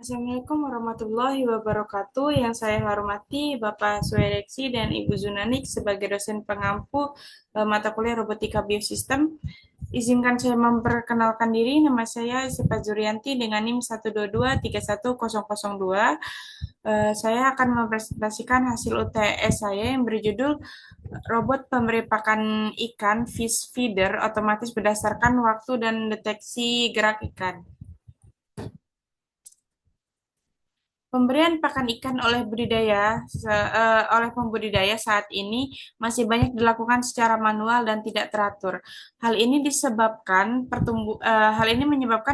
Assalamualaikum warahmatullahi wabarakatuh. Yang saya hormati Bapak Suedeksi dan Ibu Zunanik sebagai dosen pengampu mata kuliah Robotika Biosistem. Izinkan saya memperkenalkan diri. Nama saya Sipa Zurianti dengan NIM 122310002. Saya akan mempresentasikan hasil UTS saya yang berjudul Robot Pemberi Pakan Ikan Fish Feeder Otomatis Berdasarkan Waktu dan Deteksi Gerak Ikan. Pemberian pakan ikan oleh pembudidaya saat ini masih banyak dilakukan secara manual dan tidak teratur. Hal ini menyebabkan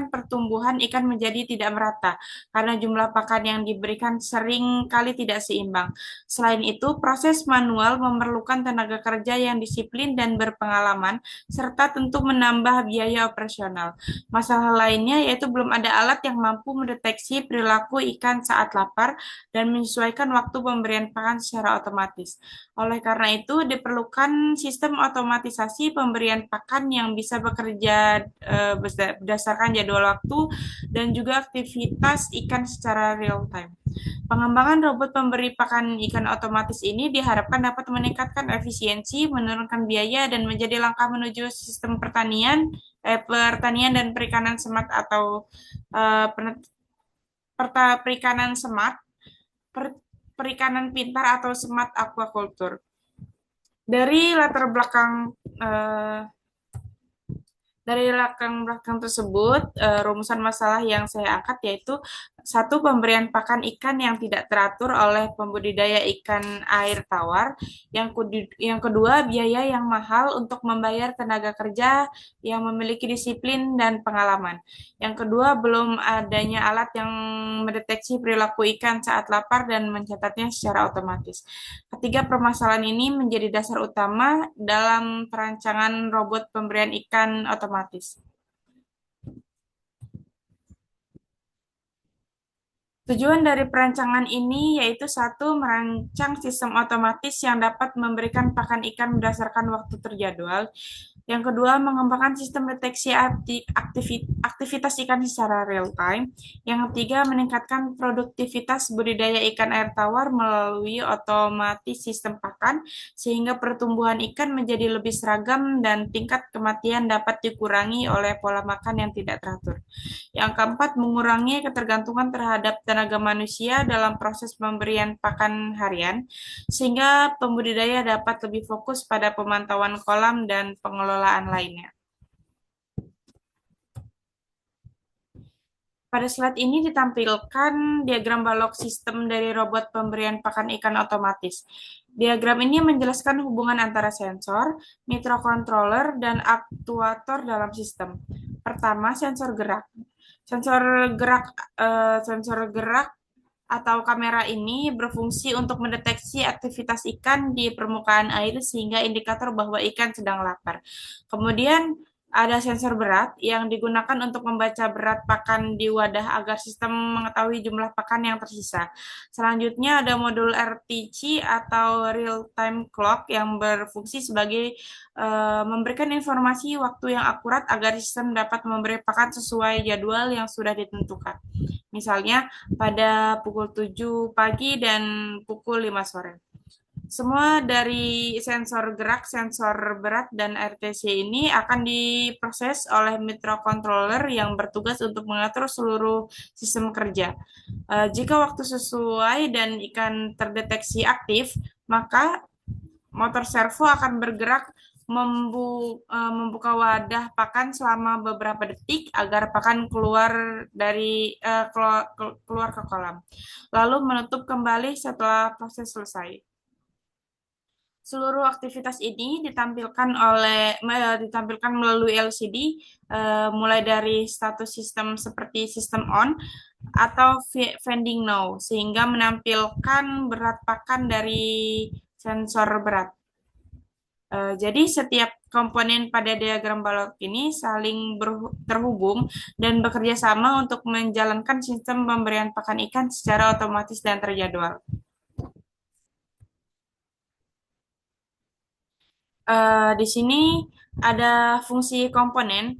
pertumbuhan ikan menjadi tidak merata karena jumlah pakan yang diberikan sering kali tidak seimbang. Selain itu, proses manual memerlukan tenaga kerja yang disiplin dan berpengalaman serta tentu menambah biaya operasional. Masalah lainnya yaitu belum ada alat yang mampu mendeteksi perilaku ikan saat lapar dan menyesuaikan waktu pemberian pakan secara otomatis. Oleh karena itu, diperlukan sistem otomatisasi pemberian pakan yang bisa bekerja berdasarkan jadwal waktu dan juga aktivitas ikan secara real time. Pengembangan robot pemberi pakan ikan otomatis ini diharapkan dapat meningkatkan efisiensi, menurunkan biaya, dan menjadi langkah menuju sistem pertanian dan perikanan smart atau eh, perikanan smart, perikanan pintar atau smart aquaculture. Dari latar belakang eh, dari belakang tersebut, rumusan masalah yang saya angkat yaitu satu, pemberian pakan ikan yang tidak teratur oleh pembudidaya ikan air tawar. Yang kedua, biaya yang mahal untuk membayar tenaga kerja yang memiliki disiplin dan pengalaman. Yang kedua, belum adanya alat yang mendeteksi perilaku ikan saat lapar dan mencatatnya secara otomatis. Ketiga, permasalahan ini menjadi dasar utama dalam perancangan robot pemberian ikan otomatis. Tujuan dari perancangan ini yaitu satu, merancang sistem otomatis yang dapat memberikan pakan ikan berdasarkan waktu terjadwal. Yang kedua, mengembangkan sistem deteksi aktivitas ikan secara real time. Yang ketiga, meningkatkan produktivitas budidaya ikan air tawar melalui otomatis sistem pakan, sehingga pertumbuhan ikan menjadi lebih seragam dan tingkat kematian dapat dikurangi oleh pola makan yang tidak teratur. Yang keempat, mengurangi ketergantungan terhadap tenaga manusia dalam proses pemberian pakan harian, sehingga pembudidaya dapat lebih fokus pada pemantauan kolam dan pengelolaan lainnya. Pada slide ini ditampilkan diagram balok sistem dari robot pemberian pakan ikan otomatis. Diagram ini menjelaskan hubungan antara sensor, microcontroller, dan aktuator dalam sistem. Pertama, sensor gerak. Sensor gerak sensor gerak atau kamera ini berfungsi untuk mendeteksi aktivitas ikan di permukaan air sehingga indikator bahwa ikan sedang lapar. Kemudian ada sensor berat yang digunakan untuk membaca berat pakan di wadah agar sistem mengetahui jumlah pakan yang tersisa. Selanjutnya ada modul RTC atau Real Time Clock yang berfungsi sebagai memberikan informasi waktu yang akurat agar sistem dapat memberi pakan sesuai jadwal yang sudah ditentukan. Misalnya pada pukul 7 pagi dan pukul 5 sore. Semua dari sensor gerak, sensor berat, dan RTC ini akan diproses oleh microcontroller yang bertugas untuk mengatur seluruh sistem kerja. Jika waktu sesuai dan ikan terdeteksi aktif, maka motor servo akan bergerak membuka wadah pakan selama beberapa detik agar pakan keluar ke kolam, lalu menutup kembali setelah proses selesai. Seluruh aktivitas ini ditampilkan melalui LCD, mulai dari status sistem seperti sistem on atau vending now, sehingga menampilkan berat pakan dari sensor berat. Jadi setiap komponen pada diagram balok ini saling terhubung dan bekerja sama untuk menjalankan sistem pemberian pakan ikan secara otomatis dan terjadwal. Di sini ada fungsi komponen.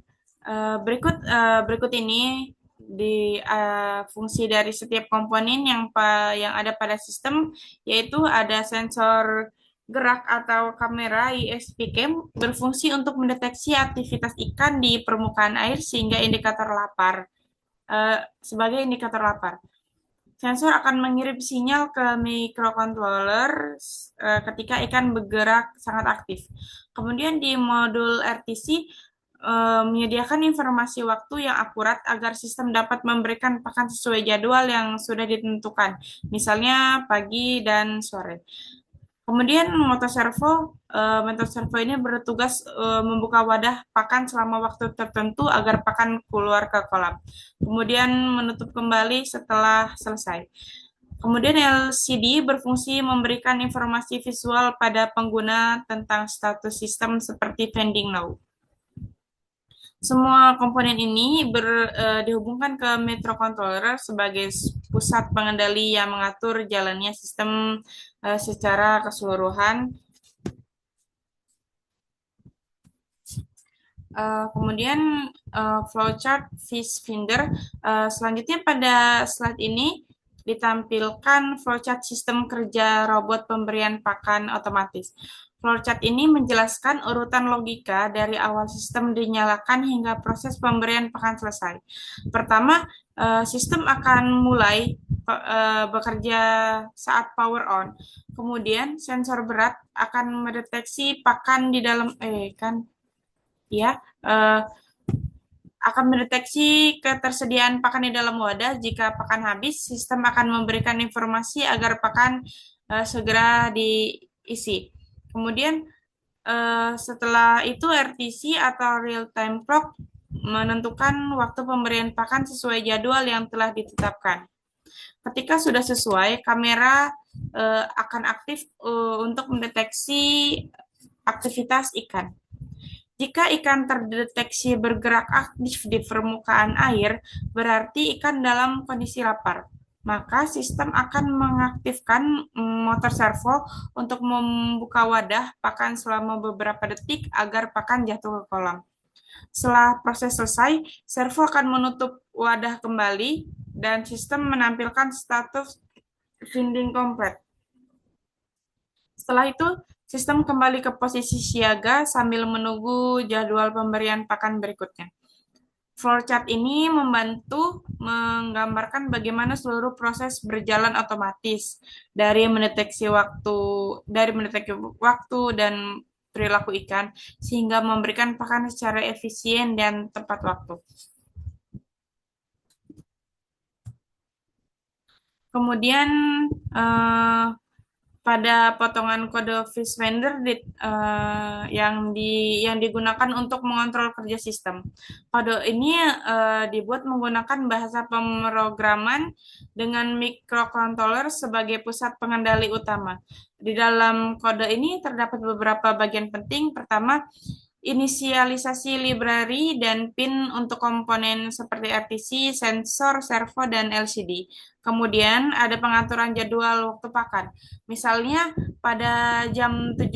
Berikut ini fungsi dari setiap komponen yang ada pada sistem, yaitu ada sensor gerak atau kamera ISP cam berfungsi untuk mendeteksi aktivitas ikan di permukaan air sehingga indikator lapar sebagai indikator lapar. Sensor akan mengirim sinyal ke microcontroller ketika ikan bergerak sangat aktif. Kemudian di modul RTC menyediakan informasi waktu yang akurat agar sistem dapat memberikan pakan sesuai jadwal yang sudah ditentukan, misalnya pagi dan sore. Kemudian motor servo ini bertugas membuka wadah pakan selama waktu tertentu agar pakan keluar ke kolam. Kemudian menutup kembali setelah selesai. Kemudian LCD berfungsi memberikan informasi visual pada pengguna tentang status sistem seperti vending now. Semua komponen ini dihubungkan ke microcontroller sebagai pusat pengendali yang mengatur jalannya sistem secara keseluruhan. Kemudian flowchart Fish Finder. Selanjutnya pada slide ini ditampilkan flowchart sistem kerja robot pemberian pakan otomatis. Flowchart ini menjelaskan urutan logika dari awal sistem dinyalakan hingga proses pemberian pakan selesai. Pertama, sistem akan mulai bekerja saat power on. Kemudian sensor berat akan mendeteksi pakan di dalam akan mendeteksi ketersediaan pakan di dalam wadah. Jika pakan habis, sistem akan memberikan informasi agar pakan segera diisi. Kemudian setelah itu RTC atau real time clock menentukan waktu pemberian pakan sesuai jadwal yang telah ditetapkan. Ketika sudah sesuai, kamera akan aktif untuk mendeteksi aktivitas ikan. Jika ikan terdeteksi bergerak aktif di permukaan air, berarti ikan dalam kondisi lapar. Maka sistem akan mengaktifkan motor servo untuk membuka wadah pakan selama beberapa detik agar pakan jatuh ke kolam. Setelah proses selesai, servo akan menutup wadah kembali dan sistem menampilkan status feeding complete. Setelah itu, sistem kembali ke posisi siaga sambil menunggu jadwal pemberian pakan berikutnya. Flowchart ini membantu menggambarkan bagaimana seluruh proses berjalan otomatis dari mendeteksi waktu dan perilaku ikan sehingga memberikan pakan secara efisien dan tepat waktu. Kemudian pada potongan kode Fish Finder yang digunakan untuk mengontrol kerja sistem. Kode ini dibuat menggunakan bahasa pemrograman dengan microcontroller sebagai pusat pengendali utama. Di dalam kode ini terdapat beberapa bagian penting. Pertama, inisialisasi library dan pin untuk komponen seperti RTC, sensor, servo, dan LCD. Kemudian ada pengaturan jadwal waktu pakan. Misalnya pada jam 7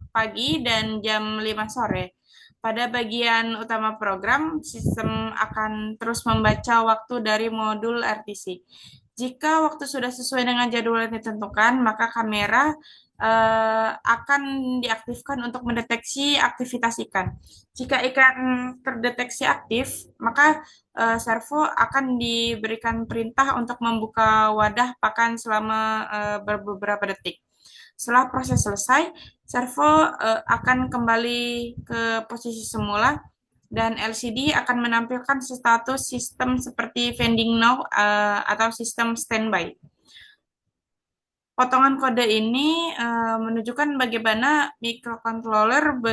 pagi dan jam 5 sore. Pada bagian utama program, sistem akan terus membaca waktu dari modul RTC. Jika waktu sudah sesuai dengan jadwal yang ditentukan, maka kamera akan diaktifkan untuk mendeteksi aktivitas ikan. Jika ikan terdeteksi aktif, maka servo akan diberikan perintah untuk membuka wadah pakan selama beberapa detik. Setelah proses selesai, servo akan kembali ke posisi semula dan LCD akan menampilkan status sistem seperti vending now atau sistem standby. Potongan kode ini menunjukkan bagaimana microcontroller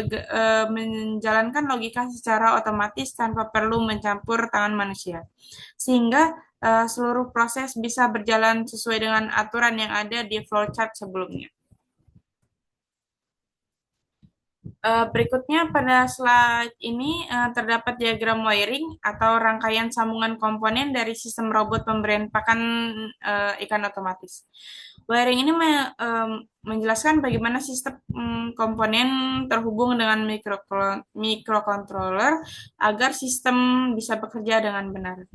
menjalankan logika secara otomatis tanpa perlu mencampur tangan manusia. Sehingga seluruh proses bisa berjalan sesuai dengan aturan yang ada di flowchart sebelumnya. Berikutnya pada slide ini terdapat diagram wiring atau rangkaian sambungan komponen dari sistem robot pemberian pakan ikan otomatis. Wiring ini menjelaskan bagaimana sistem komponen terhubung dengan microcontroller agar sistem bisa bekerja dengan benar.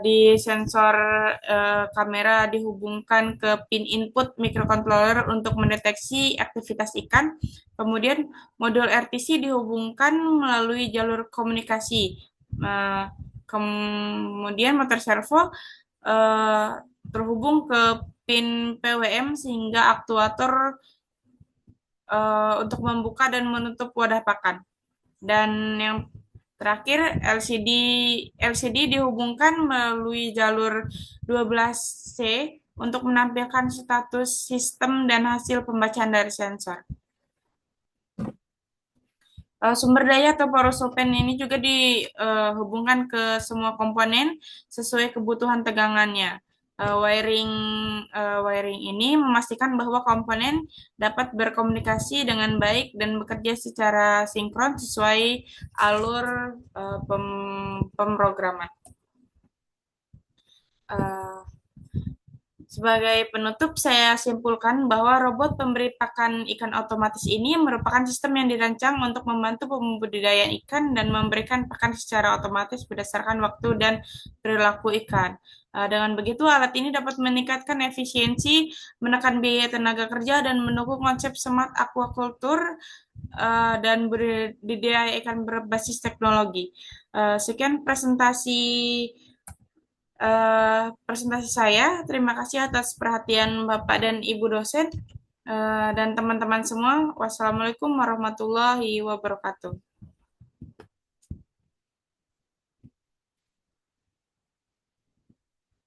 Di sensor kamera dihubungkan ke pin input microcontroller untuk mendeteksi aktivitas ikan. Kemudian modul RTC dihubungkan melalui jalur komunikasi. Eh, Kemudian motor servo eh, terhubung ke pin PWM sehingga aktuator untuk membuka dan menutup wadah pakan. Dan yang terakhir LCD dihubungkan melalui jalur 12C untuk menampilkan status sistem dan hasil pembacaan dari sensor. Sumber daya atau power supply ini juga dihubungkan ke semua komponen sesuai kebutuhan tegangannya. Wiring ini memastikan bahwa komponen dapat berkomunikasi dengan baik dan bekerja secara sinkron sesuai alur pemrograman. Eh, Sebagai penutup, saya simpulkan bahwa robot pemberi pakan ikan otomatis ini merupakan sistem yang dirancang untuk membantu pembudidayaan ikan dan memberikan pakan secara otomatis berdasarkan waktu dan perilaku ikan. Dengan begitu, alat ini dapat meningkatkan efisiensi, menekan biaya tenaga kerja, dan mendukung konsep smart aquaculture dan budidaya ikan berbasis teknologi. Sekian presentasi saya. Terima kasih atas perhatian Bapak dan Ibu dosen dan teman-teman semua. Wassalamualaikum warahmatullahi wabarakatuh.